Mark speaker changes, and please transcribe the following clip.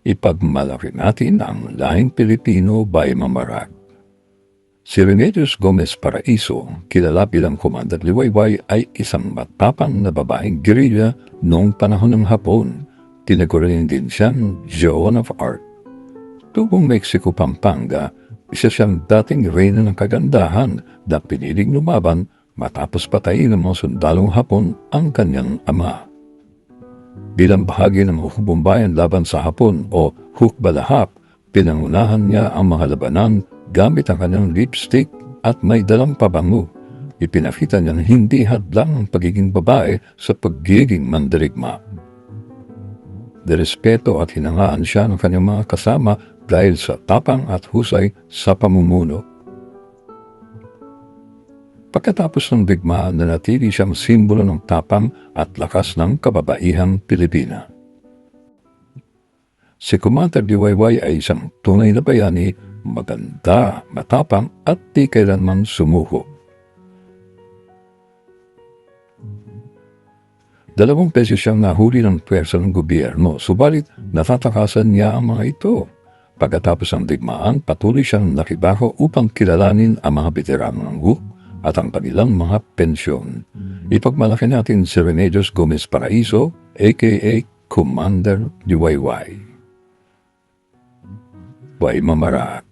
Speaker 1: Ipagmalaki natin ang lahing Pilipino by Mamarag. Si Remedios Gomez Paraiso, kilala bilang Commander Liwayway, ay isang matapang na babaeng guerrilla noong panahon ng Hapon. Tinagurin din siyang Joan of Arc. Tugong Mexico, Pampanga, isa siyang dating reyna ng kagandahan na piniling lumaban matapos patayin ng mga sundalong Hapon ang kanyang ama. Bilang bahagi ng Hukbong Bayan laban sa Hapon o Hukbalahap, pinangunahan niya ang mga labanan gamit ang kanyang lipstick at may dalang pabango. Ipinakita niyang hindi hadlang ang pagiging babae sa pagiging mandirigma. Direspeto at hinangaan siya ng kanyang mga kasama dahil sa tapang at husay sa pamumuno. Pagkatapos ng digmaan, nanatili siyang simbolo ng tapang at lakas ng kababaihang Pilipina. Si Commander Liwayway ay isang tunay na bayani, maganda, matapang at di kailanman sumuko. 2 beses siyang nahuli ng pwersa ng gobyerno, subalit natatakasan niya ang mga ito. Pagkatapos ng digmaan, patuloy siyang nakibako upang kilalanin ang mga veterano ng HUK at ang kanilang mga pensyon. Ipagmalaki natin si Remedios Gomez Paraiso, aka Commander Liwayway. By Mamarag.